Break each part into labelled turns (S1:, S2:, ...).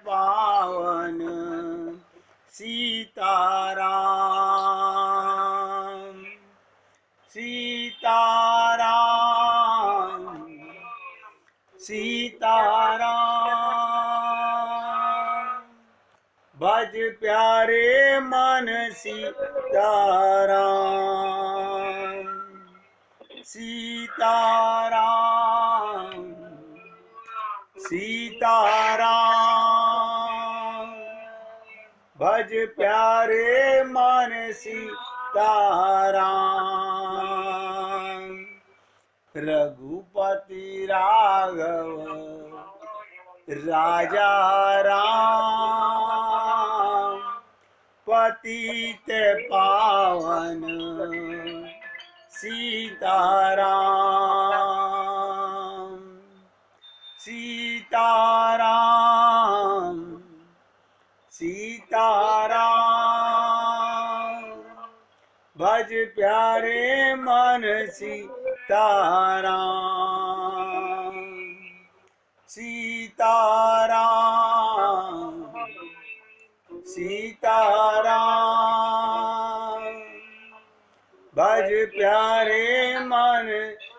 S1: पावन सीताराम सीताराम सीताराम। भज प्यारे मन सीताराम सीताराम सीताराम। भज प्यारे मन सीताराम। रघुपति राघव राजा राम। पतित पावन सीताराम सीताराम सीताराम। भज प्यारे मन सीताराम सीताराम सीताराम। भज प्यारे मन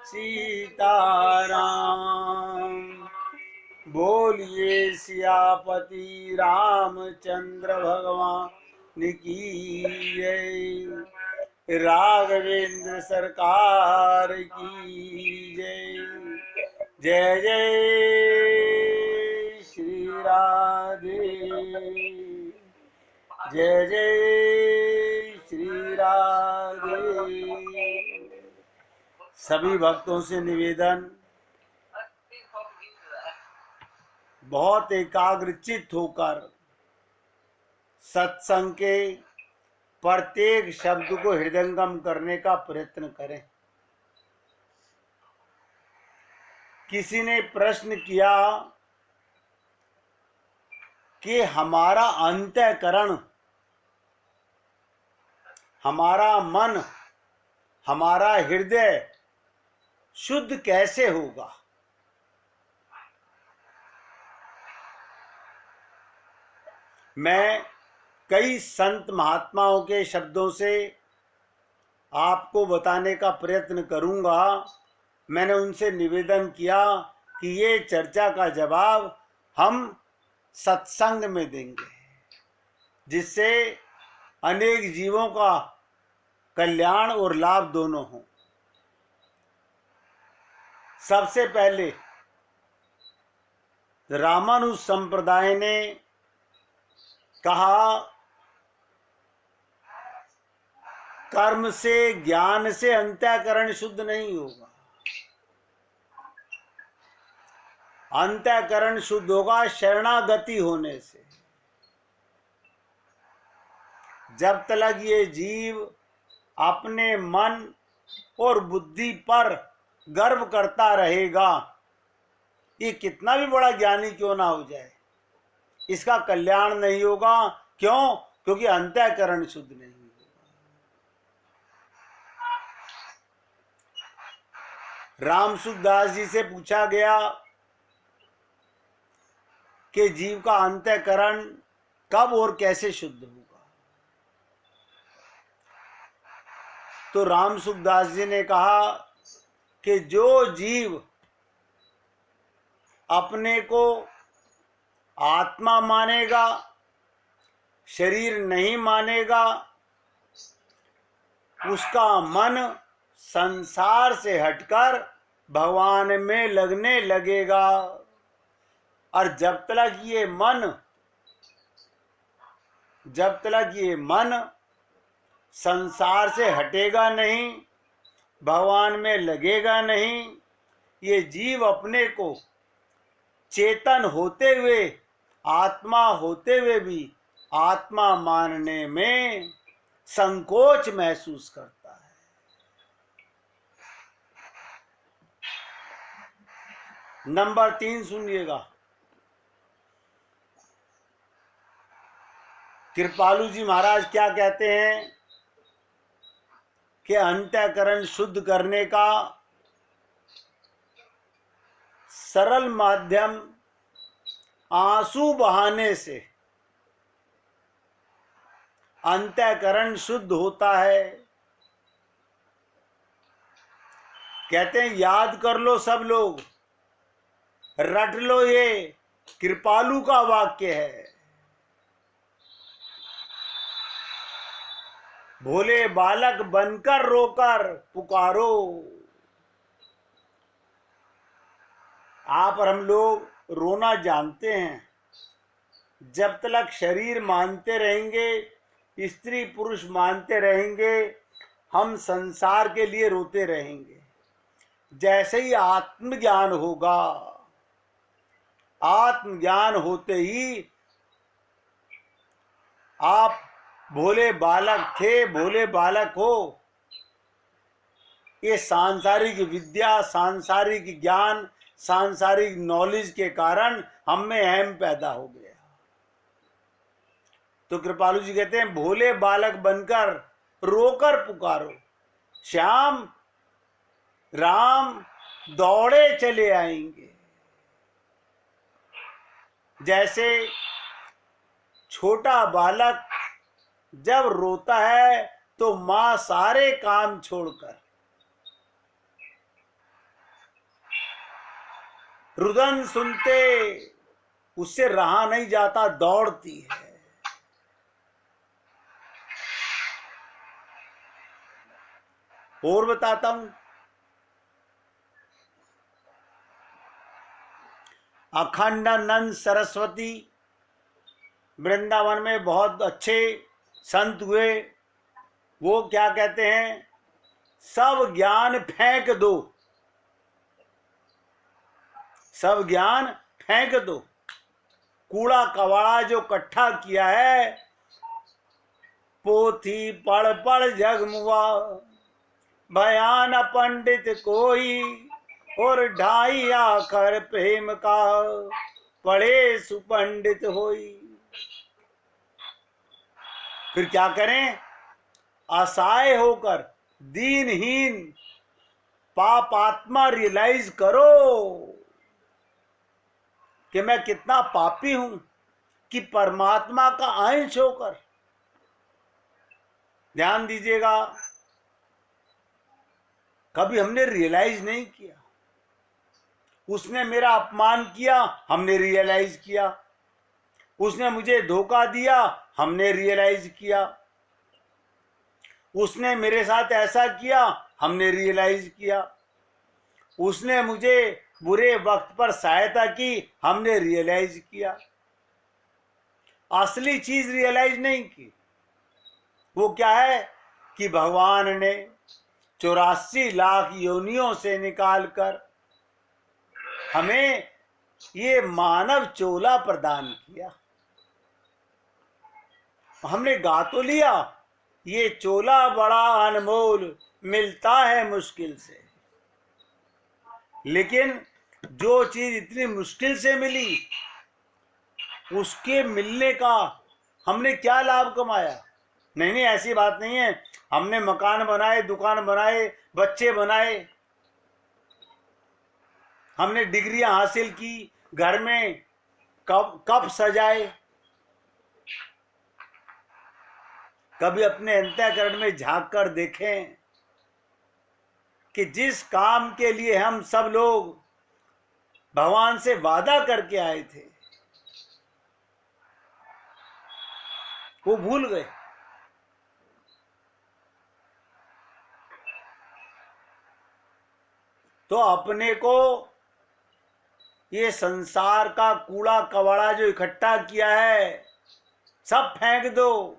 S1: सीताराम। बोलिए सियापति रामचंद्र भगवान की जय। राघवेंद्र सरकार की जय। जय जय श्री राधे। जय जय श्री राधे। सभी भक्तों से निवेदन, बहुत एकाग्रचित होकर सत्संग के प्रत्येक शब्द को हृदयंगम करने का प्रयत्न करें। किसी ने प्रश्न किया कि हमारा अंतःकरण, हमारा मन, हमारा हृदय शुद्ध कैसे होगा? मैं कई संत महात्माओं के शब्दों से आपको बताने का प्रयत्न करूंगा। मैंने उनसे निवेदन किया कि ये चर्चा का जवाब हम सत्संग में देंगे, जिससे अनेक जीवों का कल्याण और लाभ दोनों हो। सबसे पहले रामानुज संप्रदाय ने कहा, कर्म से, ज्ञान से अंतःकरण शुद्ध नहीं होगा। अंतःकरण शुद्ध होगा शरणागति होने से। जब तक ये जीव अपने मन और बुद्धि पर गर्व करता रहेगा, ये कितना भी बड़ा ज्ञानी क्यों ना हो जाए, इसका कल्याण नहीं होगा। क्यों? क्योंकि अंतःकरण शुद्ध नहीं होगा। रामसुखदास जी से पूछा गया कि जीव का अंतःकरण कब और कैसे शुद्ध होगा, तो रामसुखदास जी ने कहा कि जो जीव अपने को आत्मा मानेगा, शरीर नहीं मानेगा, उसका मन संसार से हटकर भगवान में लगने लगेगा। और जब तक ये मन संसार से हटेगा नहीं, भगवान में लगेगा नहीं, ये जीव अपने को चेतन होते हुए, आत्मा होते हुए भी आत्मा मानने में संकोच महसूस करता है। नंबर 3 सुनिएगा। कृपालु जी महाराज क्या कहते हैं कि अंतःकरण शुद्ध करने का सरल माध्यम आंसू बहाने से अंतःकरण शुद्ध होता है। कहते हैं याद कर लो सब लोग, रट लो, ये कृपालु का वाक्य है। भोले बालक बनकर रोकर पुकारो। आप और हम लोग रोना जानते हैं। जब तक शरीर मानते रहेंगे, स्त्री पुरुष मानते रहेंगे, हम संसार के लिए रोते रहेंगे। जैसे ही आत्मज्ञान होगा, आत्मज्ञान होते ही आप भोले बालक थे, भोले बालक हो। ये सांसारिक विद्या, सांसारिक ज्ञान, सांसारिक नॉलेज के कारण हम में अहम पैदा हो गया। तो कृपालु जी कहते हैं भोले बालक बनकर रोकर पुकारो, श्याम राम दौड़े चले आएंगे। जैसे छोटा बालक जब रोता है तो मां सारे काम छोड़कर रुदन सुनते उससे रहा नहीं जाता, दौड़ती है। और बताता हूं, अखंडानंद सरस्वती वृंदावन में बहुत अच्छे संत हुए। वो क्या कहते हैं, सब ज्ञान फेंक दो, सब ज्ञान फेंक दो। कूड़ा कबाड़ा जो इकट्ठा किया है, पोथी पढ़ पढ़ जगमुआ, बयान पंडित कोई, और ढाई आखर प्रेम का, पढ़े सुपंडित होई। फिर क्या करें, असहाय होकर दीनहीन पापात्मा रियलाइज करो कि मैं कितना पापी हूं, कि परमात्मा का अंश होकर। ध्यान दीजिएगा, कभी हमने रियलाइज नहीं किया। उसने मेरा अपमान किया, हमने रियलाइज किया। उसने मुझे धोखा दिया, हमने रियलाइज किया। उसने मेरे साथ ऐसा किया, हमने रियलाइज किया। उसने मुझे बुरे वक्त पर सहायता की, हमने रियलाइज किया। असली चीज रियलाइज नहीं की। वो क्या है कि भगवान ने 84 लाख योनियों से निकालकर हमें ये मानव चोला प्रदान किया। हमने गा तो लिया, ये चोला बड़ा अनमोल, मिलता है मुश्किल से। लेकिन जो चीज इतनी मुश्किल से मिली, उसके मिलने का हमने क्या लाभ कमाया? नहीं नहीं, ऐसी बात नहीं है। हमने मकान बनाए, दुकान बनाए, बच्चे बनाए, हमने डिग्रियां हासिल की, घर में कप सजाए। कभी अपने अंतःकरण में झांक कर देखें कि जिस काम के लिए हम सब लोग भगवान से वादा करके आए थे, वो भूल गए। तो अपने को ये संसार का कूड़ा कबाड़ा जो इकट्ठा किया है, सब फेंक दो।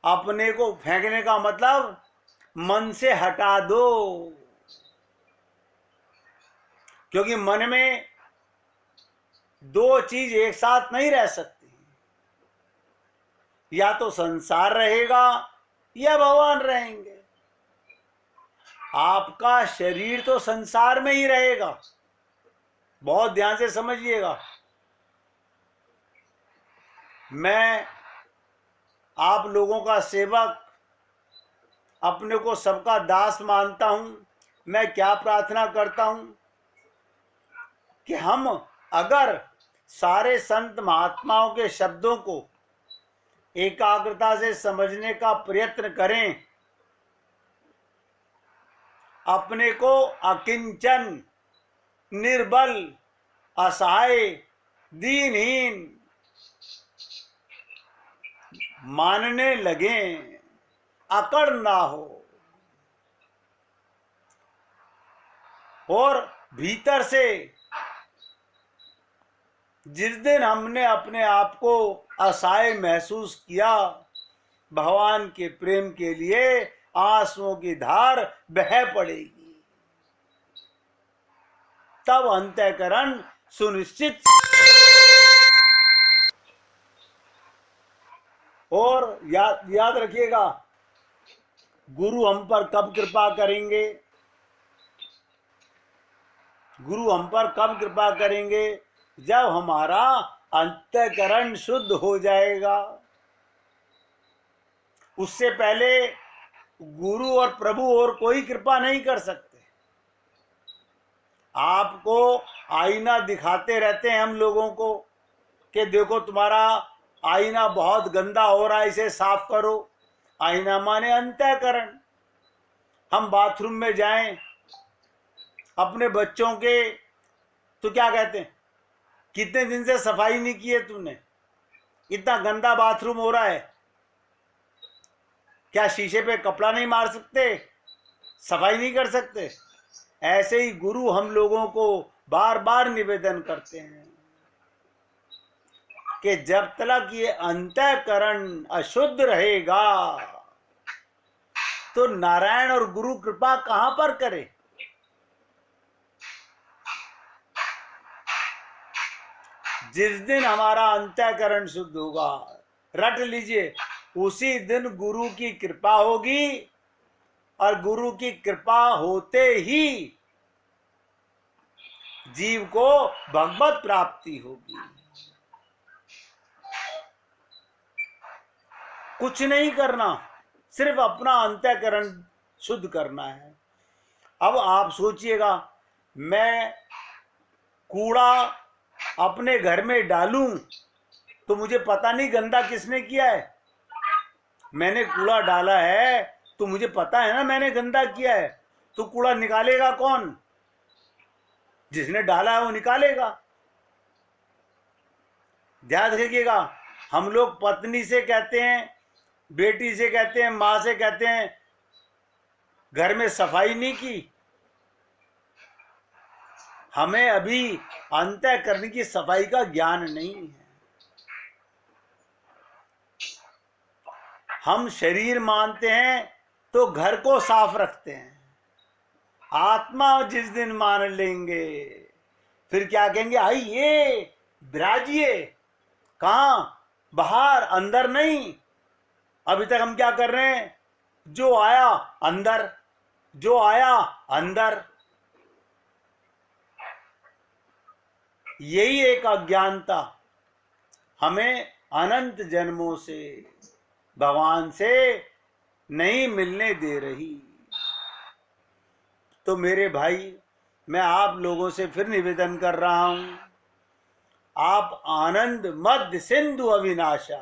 S1: अपने को फेंकने का मतलब मन से हटा दो, क्योंकि मन में दो चीज एक साथ नहीं रह सकती। या तो संसार रहेगा या भगवान रहेंगे। आपका शरीर तो संसार में ही रहेगा, बहुत ध्यान से समझिएगा। मैं आप लोगों का सेवक, अपने को सबका दास मानता हूं। मैं क्या प्रार्थना करता हूं कि हम अगर सारे संत महात्माओं के शब्दों को एकाग्रता से समझने का प्रयत्न करें। अपने को अकिंचन, निर्बल, असहाय, दीनहीन मानने लगें, अकड़ ना हो। और भीतर से जिस दिन हमने अपने आप को असहाय महसूस किया, भगवान के प्रेम के लिए आंसुओं की धार बह पड़ेगी। तब अंतःकरण सुनिश्चित। और याद रखिएगा, गुरु हम पर कब कृपा करेंगे? गुरु हम पर कब कृपा करेंगे? जब हमारा अंतःकरण शुद्ध हो जाएगा। उससे पहले गुरु और प्रभु और कोई कृपा नहीं कर सकते। आपको आईना दिखाते रहते हैं हम लोगों को कि देखो तुम्हारा आईना बहुत गंदा हो रहा है, इसे साफ करो। आईना माने अंतःकरण। हम बाथरूम में जाएं अपने बच्चों के, तो क्या कहते हैं, कितने दिन से सफाई नहीं की है तुमने, इतना गंदा बाथरूम हो रहा है। क्या शीशे पे कपड़ा नहीं मार सकते, सफाई नहीं कर सकते? ऐसे ही गुरु हम लोगों को बार बार निवेदन करते हैं कि जब तक ये अंतःकरण अशुद्ध रहेगा तो नारायण और गुरु कृपा कहां पर करे? जिस दिन हमारा अंतःकरण शुद्ध होगा, रट लीजिए, उसी दिन गुरु की कृपा होगी। और गुरु की कृपा होते ही जीव को भगवत प्राप्ति होगी। कुछ नहीं करना, सिर्फ अपना अंतःकरण शुद्ध करना है। अब आप सोचिएगा, मैं कूड़ा अपने घर में डालूं तो मुझे पता नहीं गंदा किसने किया है। मैंने कूड़ा डाला है तो मुझे पता है ना मैंने गंदा किया है, तो कूड़ा निकालेगा कौन? जिसने डाला है वो निकालेगा। ध्यान रखिएगा, हम लोग पत्नी से कहते हैं, बेटी से कहते हैं, माँ से कहते हैं, घर में सफाई नहीं की। हमें अभी अंतःकरण की सफाई का ज्ञान नहीं है। हम शरीर मानते हैं तो घर को साफ रखते हैं। आत्मा जिस दिन मान लेंगे फिर क्या कहेंगे, आइए विराजिए। कहां? बाहर, अंदर नहीं। अभी तक हम क्या कर रहे हैं? जो आया अंदर, जो आया अंदर। यही एक अज्ञानता हमें अनंत जन्मों से भगवान से नहीं मिलने दे रही। तो मेरे भाई, मैं आप लोगों से फिर निवेदन कर रहा हूं, आप आनंद मध्य सिंधु अविनाशा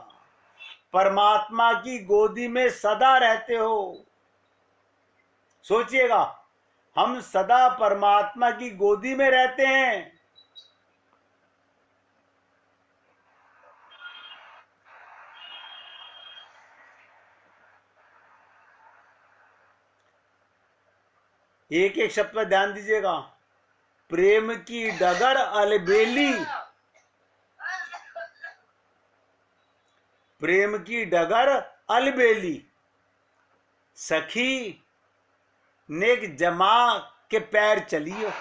S1: परमात्मा की गोदी में सदा रहते हो। सोचिएगा, हम सदा परमात्मा की गोदी में रहते हैं। एक एक शब्द पर ध्यान दीजिएगा। प्रेम की डगर अलबेली, प्रेम की डगर अलबेली, सखी नेक जमा के पैर चलियो।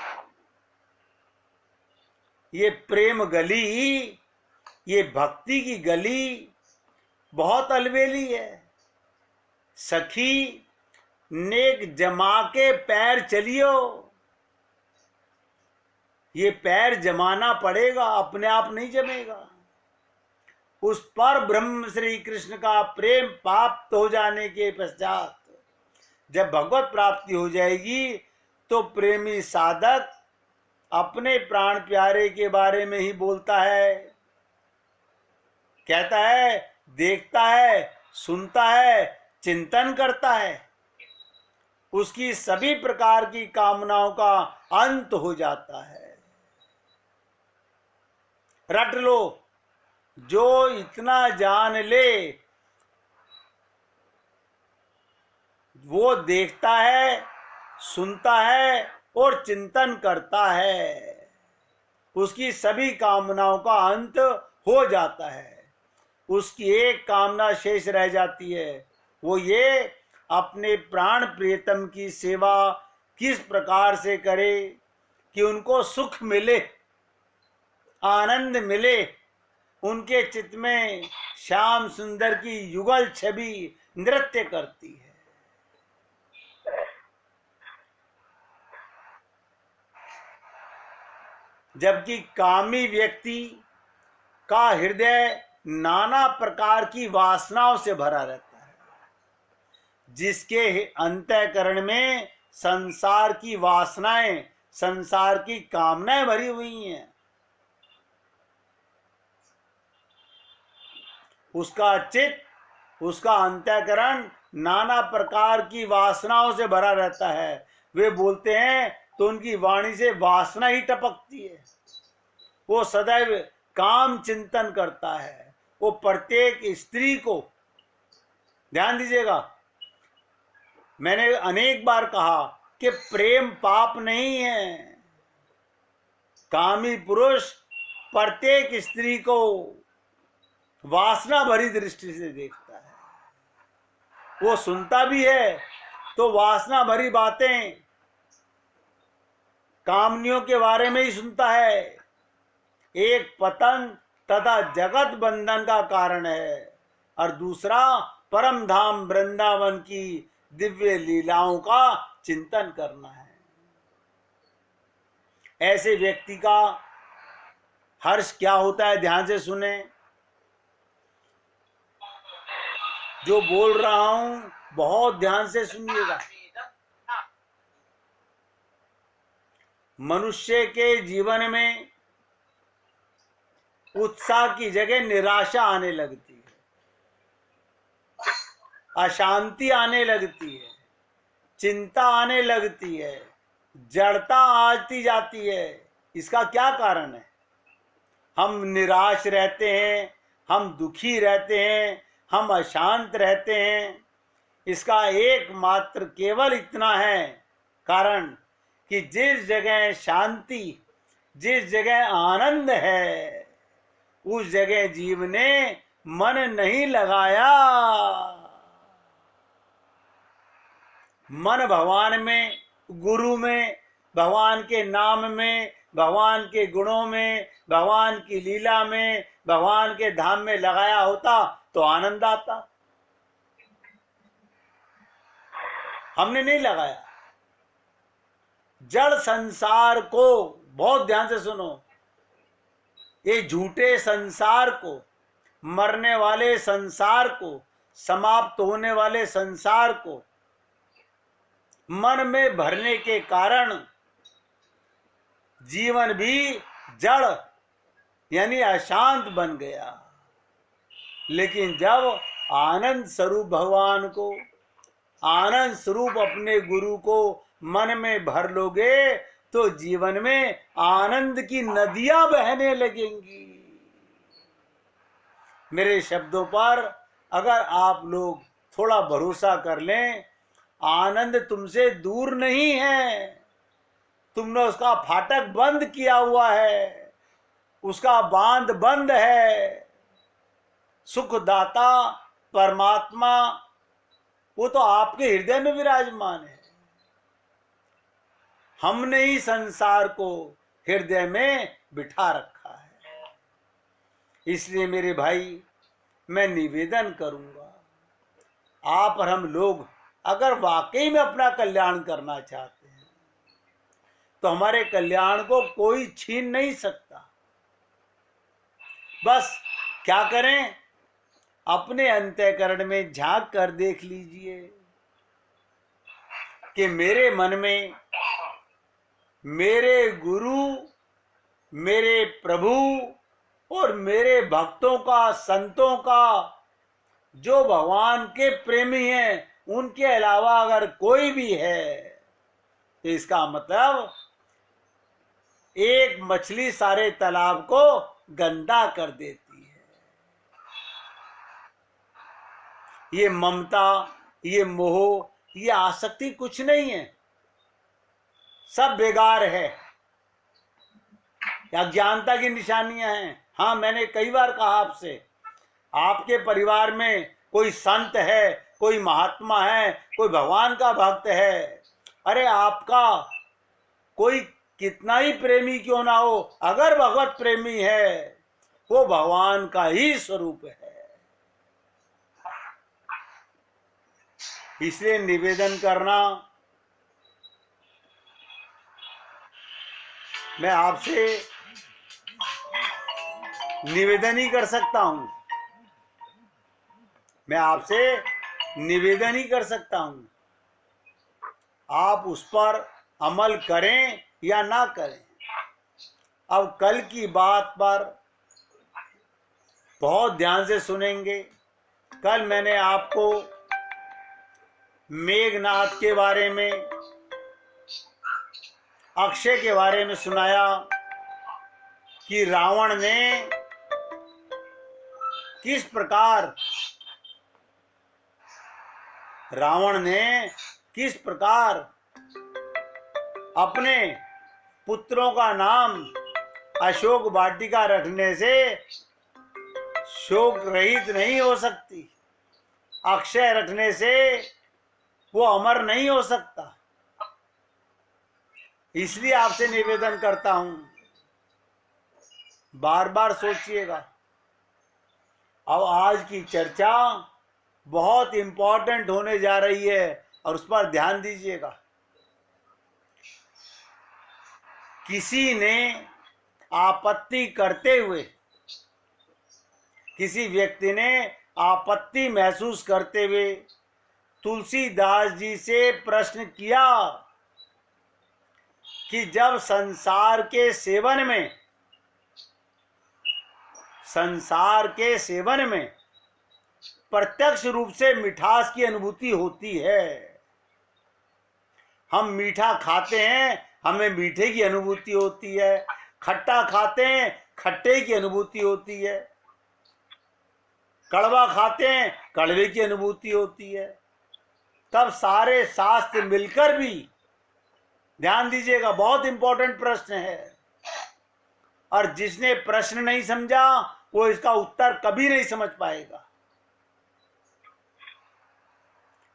S1: ये प्रेम गली, ये भक्ति की गली बहुत अलबेली है। सखी नेक जमा के पैर चलियो। ये पैर जमाना पड़ेगा, अपने आप नहीं जमेगा। उस पर ब्रह्म श्री कृष्ण का प्रेम प्राप्त हो जाने के पश्चात जब भगवत प्राप्ति हो जाएगी तो प्रेमी साधक अपने प्राण प्यारे के बारे में ही बोलता है, कहता है, देखता है, सुनता है, चिंतन करता है, उसकी सभी प्रकार की कामनाओं का अंत हो जाता है। रट लो, जो इतना जान ले वो देखता है, सुनता है और चिंतन करता है, उसकी सभी कामनाओं का अंत हो जाता है। उसकी एक कामना शेष रह जाती है, वो ये अपने प्राण प्रियतम की सेवा किस प्रकार से करे कि उनको सुख मिले, आनंद मिले, उनके चित्त में श्याम सुंदर की युगल छवि नृत्य करती है। जबकि कामी व्यक्ति का हृदय नाना प्रकार की वासनाओं से भरा रहता है, जिसके अंतःकरण में संसार की वासनाएं, संसार की कामनाएं भरी हुई हैं। उसका चित्त, उसका अंतःकरण नाना प्रकार की वासनाओं से भरा रहता है। वे बोलते हैं तो उनकी वाणी से वासना ही टपकती है। वो सदैव काम चिंतन करता है। वो प्रत्येक स्त्री को, ध्यान दीजिएगा, मैंने अनेक बार कहा कि प्रेम पाप नहीं है। कामी पुरुष प्रत्येक स्त्री को वासना भरी दृष्टि से देखता है। वो सुनता भी है तो वासना भरी बातें, कामनियों के बारे में ही सुनता है। एक पतन तथा जगत बंधन का कारण है और दूसरा परम धाम वृंदावन की दिव्य लीलाओं का चिंतन करना है। ऐसे व्यक्ति का हर्ष क्या होता है, ध्यान से सुने। जो बोल रहा हूं बहुत ध्यान से सुनिएगा। मनुष्य के जीवन में उत्साह की जगह निराशा आने लगती है, अशांति आने लगती है, चिंता आने लगती है, जड़ता आती जाती है। इसका क्या कारण है? हम निराश रहते हैं, हम दुखी रहते हैं, हम अशांत रहते हैं। इसका एकमात्र केवल इतना है कारण कि जिस जगह शांति, जिस जगह आनंद है, उस जगह जीव ने मन नहीं लगाया। मन भगवान में, गुरु में, भगवान के नाम में, भगवान के गुणों में, भगवान की लीला में, भगवान के धाम में लगाया होता तो आनंद आता। हमने नहीं लगाया। जड़ संसार को, बहुत ध्यान से सुनो, ये झूठे संसार को, मरने वाले संसार को, समाप्त होने वाले संसार को मन में भरने के कारण जीवन भी जड़ यानी अशांत बन गया। लेकिन जब आनंद स्वरूप भगवान को, आनंद स्वरूप अपने गुरु को मन में भर लोगे तो जीवन में आनंद की नदियां बहने लगेंगी। मेरे शब्दों पर अगर आप लोग थोड़ा भरोसा कर लें, आनंद तुमसे दूर नहीं है। तुमने उसका फाटक बंद किया हुआ है, उसका बांध बंद है। सुखदाता परमात्मा वो तो आपके हृदय में विराजमान है। हमने ही संसार को हृदय में बिठा रखा है। इसलिए मेरे भाई, मैं निवेदन करूंगा, आप और हम लोग अगर वाकई में अपना कल्याण करना चाहते हैं तो हमारे कल्याण को कोई छीन नहीं सकता। बस क्या करें, अपने अंतःकरण में झांक कर देख लीजिए कि मेरे मन में मेरे गुरु, मेरे प्रभु और मेरे भक्तों का, संतों का, जो भगवान के प्रेमी हैं, उनके अलावा अगर कोई भी है तो इसका मतलब एक मछली सारे तालाब को गंदा कर देती है। ये ममता, ये मोह, ये आसक्ति कुछ नहीं है, सब बेकार है, अज्ञानता की निशानियां हैं। हाँ, मैंने कई बार कहा आपसे, आपके परिवार में कोई संत है, कोई महात्मा है, कोई भगवान का भक्त है, अरे आपका कोई कितना ही प्रेमी क्यों ना हो, अगर भगवत प्रेमी है वो भगवान का ही स्वरूप है। इसलिए निवेदन करना, मैं आपसे निवेदन ही कर सकता हूं, मैं आपसे निवेदन ही कर सकता हूं, आप उस पर अमल करें या ना करें। अब कल की बात पर बहुत ध्यान से सुनेंगे। कल मैंने आपको मेघनाद के बारे में, अक्षय के बारे में सुनाया कि रावण ने किस प्रकार अपने पुत्रों का नाम अशोक वाटिका रखने से शोक रहित नहीं हो सकती, अक्षय रखने से वो अमर नहीं हो सकता। इसलिए आपसे निवेदन करता हूं, बार बार सोचिएगा। अब आज की चर्चा बहुत इंपॉर्टेंट होने जा रही है और उस पर ध्यान दीजिएगा। किसी ने आपत्ति करते हुए, किसी व्यक्ति ने आपत्ति महसूस करते हुए तुलसीदास जी से प्रश्न किया कि जब संसार के सेवन में प्रत्यक्ष रूप से मिठास की अनुभूति होती है, हम मीठा खाते हैं, हमें मीठे की अनुभूति होती है, खट्टा खाते हैं, खट्टे की अनुभूति होती है, कड़वा खाते हैं, कड़वे की अनुभूति होती है, तब सारे शास्त्र मिलकर भी, ध्यान दीजिएगा, बहुत इंपॉर्टेंट प्रश्न है, और जिसने प्रश्न नहीं समझा वो इसका उत्तर कभी नहीं समझ पाएगा।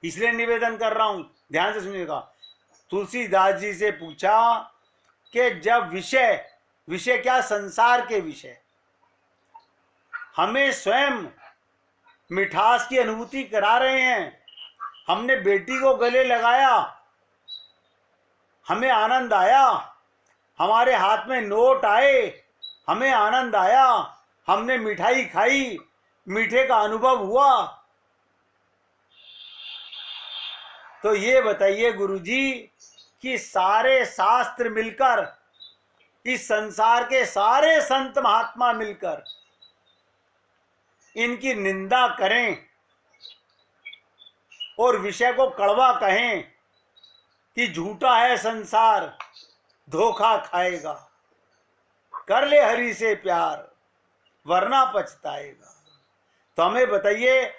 S1: इसलिए निवेदन कर रहा हूं, ध्यान से सुनिएगा। तुलसीदास जी से पूछा कि जब विषय क्या, संसार के विषय हमें स्वयं मिठास की अनुभूति करा रहे हैं, हमने बेटी को गले लगाया, हमें आनंद आया, हमारे हाथ में नोट आए, हमें आनंद आया, हमने मिठाई खाई, मीठे का अनुभव हुआ, तो ये बताइए गुरुजी कि सारे शास्त्र मिलकर, इस संसार के सारे संत महात्मा मिलकर इनकी निंदा करें और विषय को कड़वा कहें कि झूठा है संसार, धोखा खाएगा, कर ले हरि से प्यार वरना पछताएगा। तो हमें बताइए,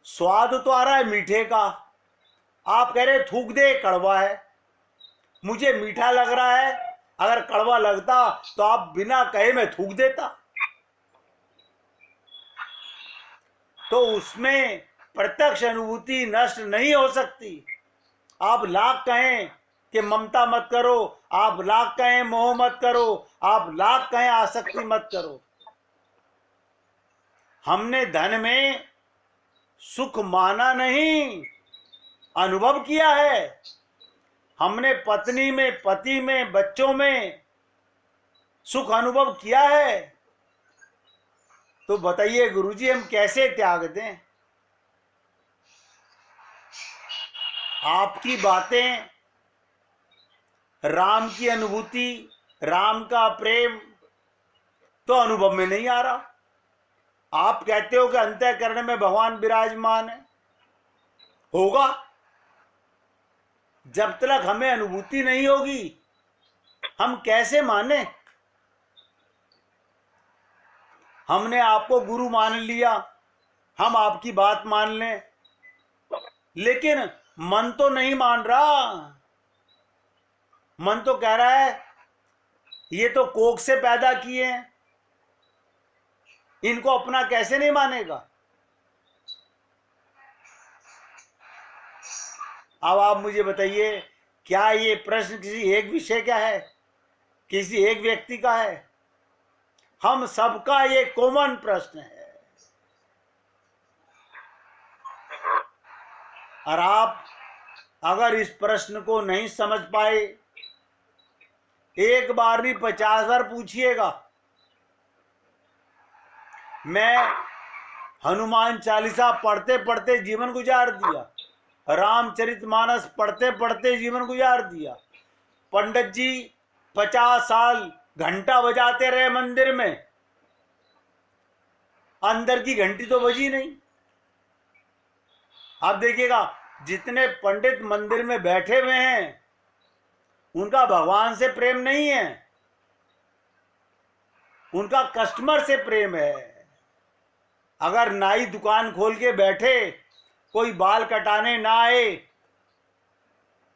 S1: स्वाद तो आ रहा है मीठे का, आप कह रहे थूक दे, कड़वा है, मुझे मीठा लग रहा है, अगर कड़वा लगता तो आप बिना कहे मैं थूक देता। तो उसमें प्रत्यक्ष अनुभूति नष्ट नहीं हो सकती। आप लाख कहें कि ममता मत करो, आप लाख कहें मोह मत करो, आप लाख कहें आसक्ति मत करो, हमने धन में सुख माना नहीं, अनुभव किया है। हमने पत्नी में, पति में, बच्चों में सुख अनुभव किया है। तो बताइए गुरुजी, हम कैसे त्याग दें? आपकी बातें राम की अनुभूति, राम का प्रेम तो अनुभव में नहीं आ रहा। आप कहते हो कि अंतःकरण में भगवान विराजमान है, होगा। जब तक हमें अनुभूति नहीं होगी हम कैसे माने? हमने आपको गुरु मान लिया, हम आपकी बात मान लें, लेकिन मन तो नहीं मान रहा। मन तो कह रहा है ये तो कोख से पैदा किए हैं, इनको अपना कैसे नहीं मानेगा। अब आप मुझे बताइए, क्या ये प्रश्न किसी एक विषय का है, किसी एक व्यक्ति का है? हम सबका ये कॉमन प्रश्न है। और आप अगर इस प्रश्न को नहीं समझ पाए, एक बार नहीं 50 बार पूछिएगा। मैं हनुमान चालीसा पढ़ते पढ़ते जीवन गुजार दिया, रामचरितमानस पढ़ते पढ़ते जीवन गुजार दिया। पंडित जी 50 साल घंटा बजाते रहे मंदिर में, अंदर की घंटी तो बजी नहीं। आप देखिएगा, जितने पंडित मंदिर में बैठे हुए हैं उनका भगवान से प्रेम नहीं है, उनका कस्टमर से प्रेम है। अगर नाई दुकान खोल के बैठे, कोई बाल कटाने ना आए,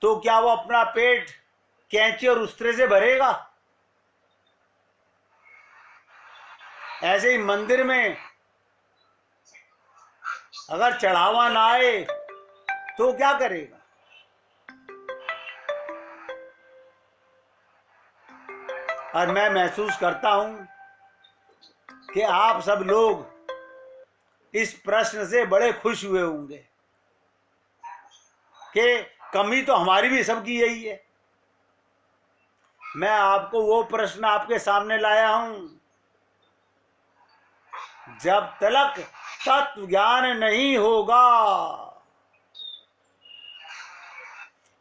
S1: तो क्या वो अपना पेट कैंची और उस्तरे से भरेगा? ऐसे ही मंदिर में अगर चढ़ावा ना आए तो क्या करेगा? और मैं महसूस करता हूं कि आप सब लोग इस प्रश्न से बड़े खुश हुए होंगे कि कमी तो हमारी भी सबकी यही है। मैं आपको वो प्रश्न आपके सामने लाया हूं, जब तक तत्व ज्ञान नहीं होगा,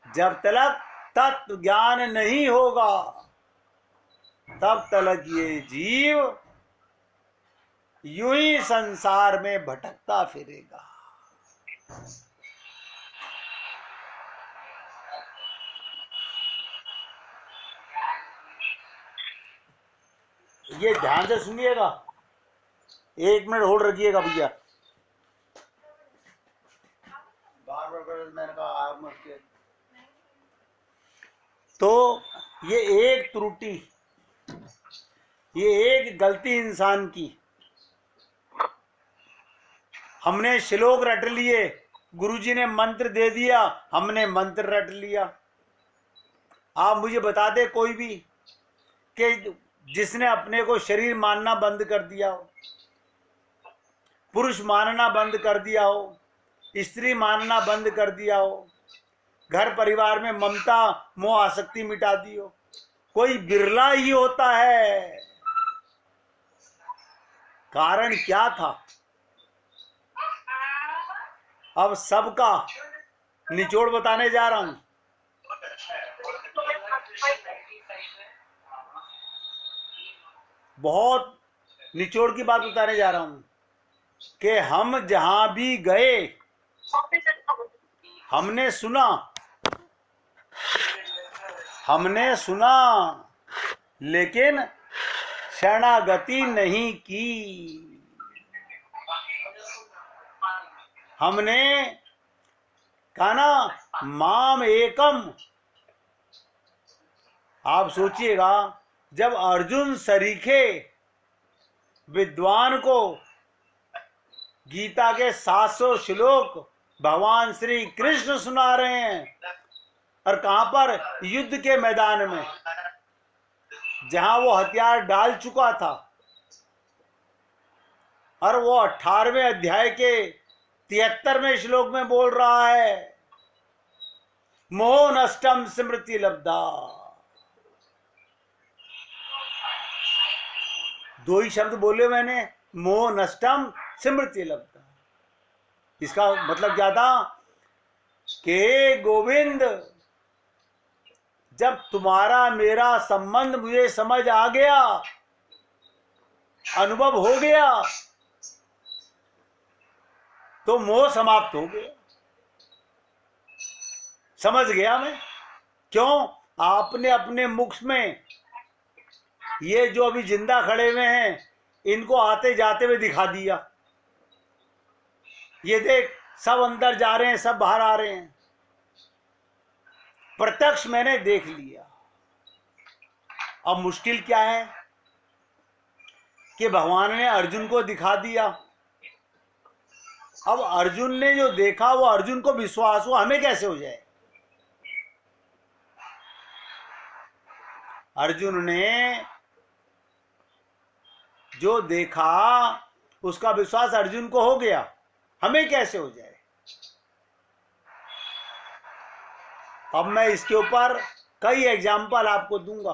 S1: जब तक तत्व ज्ञान नहीं होगा, तब तक ये जीव यूं ही संसार में भटकता फिरेगा। ये ध्यान से सुनिएगा, 1 मिनट होल्ड रखिएगा भैया। बार बार मैंने कहा आप मत के। तो ये एक त्रुटि, ये एक गलती इंसान की, हमने श्लोक रट लिए, गुरुजी ने मंत्र दे दिया, हमने मंत्र रट लिया। आप मुझे बता दे कोई भी कि जिसने अपने को शरीर मानना बंद कर दिया हो, पुरुष मानना बंद कर दिया हो, स्त्री मानना बंद कर दिया हो, घर परिवार में ममता मोह आसक्ति मिटा दी हो, कोई बिरला ही होता है। कारण क्या था? अब सबका निचोड़ बताने जा रहा हूं। बहुत निचोड़ की बात बताने जा रहा हूं कि हम जहां भी गए, हमने सुना लेकिन शरणागति नहीं की। हमने कहा ना माम एकम। आप सोचिएगा, जब अर्जुन सरीखे विद्वान को गीता के 700 श्लोक भगवान श्री कृष्ण सुना रहे हैं, और कहां पर? युद्ध के मैदान में, जहां वो हथियार डाल चुका था। और वो 18वें अध्याय के 73वें श्लोक में बोल रहा है, मोह नष्टम स्मृति लब्धा। 2 ही शब्द बोले मैंने, मोह नष्टम स्मृति लब्धा। इसका मतलब क्या था कि गोविंद, जब तुम्हारा मेरा संबंध मुझे समझ आ गया, अनुभव हो गया, तो मोह समाप्त हो गया। समझ गया मैं। क्यों? आपने अपने मुख में ये जो अभी जिंदा खड़े हुए हैं इनको आते जाते हुए दिखा दिया। ये देख, सब अंदर जा रहे हैं, सब बाहर आ रहे हैं। प्रत्यक्ष मैंने देख लिया। अब मुश्किल क्या है कि भगवान ने अर्जुन को दिखा दिया। अब अर्जुन ने जो देखा वो अर्जुन को विश्वास हुआ, हमें कैसे हो जाए? अर्जुन ने जो देखा उसका विश्वास अर्जुन को हो गया, हमें कैसे हो जाए? अब मैं इसके ऊपर कई एग्जाम्पल आपको दूंगा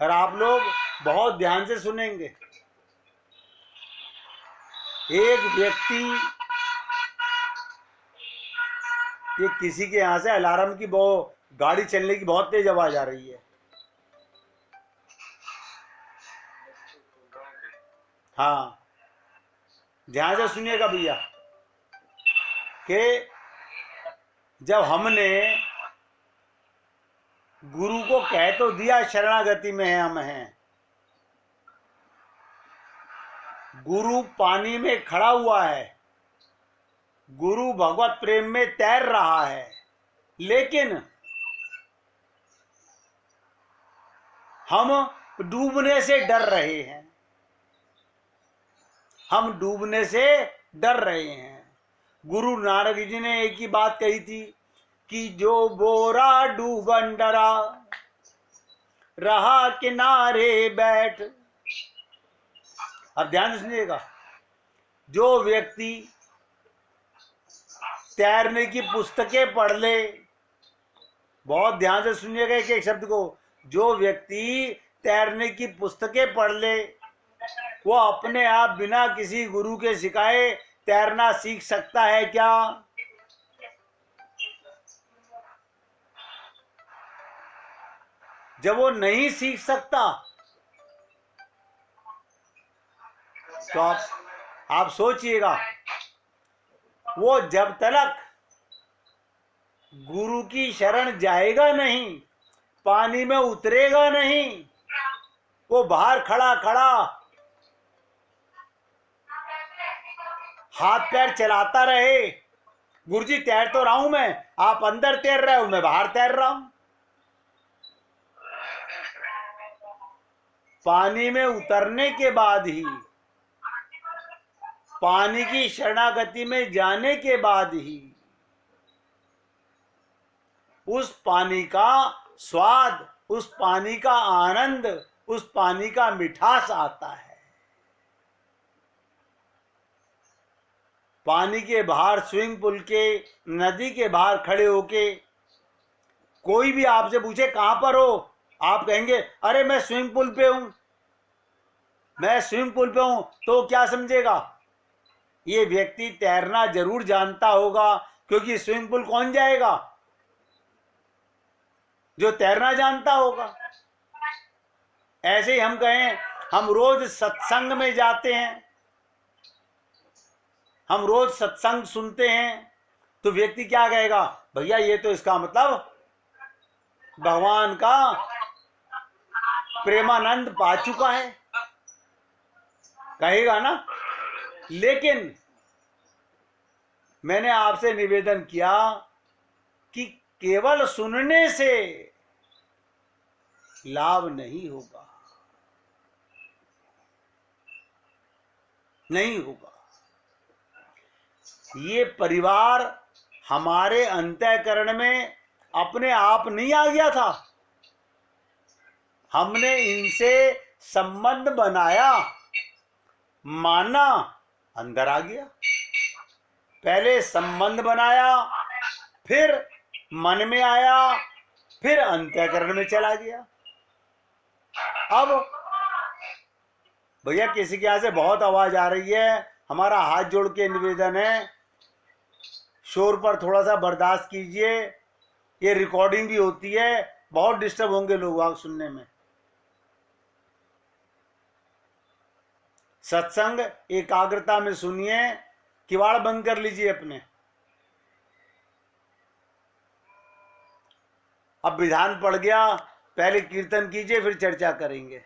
S1: और आप लोग बहुत ध्यान से सुनेंगे। एक व्यक्ति, ये किसी के यहां से अलार्म की गाड़ी चलने की बहुत तेज आवाज आ रही है। हाँ, ध्यान से सुनिएगा भैया कि जब हमने गुरु को कह तो दिया शरणागति में है, हम हैं, गुरु पानी में खड़ा हुआ है, गुरु भगवत प्रेम में तैर रहा है, लेकिन हम डूबने से डर रहे हैं। हम डूबने से डर रहे हैं। गुरु नानक जी ने एक ही बात कही थी कि जो बोरा डूबन डरा रहा किनारे बैठ। अब ध्यान से सुनिएगा, जो व्यक्ति तैरने की पुस्तकें पढ़ ले, बहुत ध्यान से सुनिएगा एक एक शब्द को, जो व्यक्ति तैरने की पुस्तकें पढ़ ले वो अपने आप बिना किसी गुरु के सिखाए तैरना सीख सकता है क्या? जब वो नहीं सीख सकता तो आप सोचिएगा, वो जब तक गुरु की शरण जाएगा नहीं, पानी में उतरेगा नहीं, वो बाहर खड़ा खड़ा हाथ पैर चलाता रहे, गुरुजी तैर तो रहा हूं मैं, आप अंदर तैर रहे हो, मैं बाहर तैर रहा हूं। पानी में उतरने के बाद ही, पानी की शरणागति में जाने के बाद ही उस पानी का स्वाद, उस पानी का आनंद, उस पानी का मिठास आता है। पानी के बाहर, स्विमिंग पूल के, नदी के बाहर खड़े होके कोई भी आपसे पूछे कहां पर हो, आप कहेंगे अरे मैं स्विमिंग पूल पे हूं, मैं स्विमिंग पूल पे हूं, तो क्या समझेगा? ये व्यक्ति तैरना जरूर जानता होगा, क्योंकि स्विमिंग पूल कौन जाएगा? जो तैरना जानता होगा। ऐसे ही हम कहें हम रोज सत्संग में जाते हैं, हम रोज सत्संग सुनते हैं, तो व्यक्ति क्या कहेगा? भैया ये तो इसका मतलब भगवान का प्रेमानंद पा चुका है, कहेगा ना। लेकिन मैंने आपसे निवेदन किया कि केवल सुनने से लाभ नहीं होगा, नहीं होगा। ये परिवार हमारे अंतःकरण में अपने आप नहीं आ गया था, हमने इनसे संबंध बनाया, माना, अंदर आ गया। पहले संबंध बनाया, फिर मन में आया, फिर अंतःकरण में चला गया। अब भैया किसी के यहां से बहुत आवाज आ रही है, हमारा हाथ जोड़ के निवेदन है, शोर पर थोड़ा सा बर्दाश्त कीजिए। ये रिकॉर्डिंग भी होती है, बहुत डिस्टर्ब होंगे लोग आग सुनने में। सत्संग एकाग्रता में सुनिए, किवाड़ बंद कर लीजिए अपने। अब विधान पड़ गया, पहले कीर्तन कीजिए फिर चर्चा करेंगे।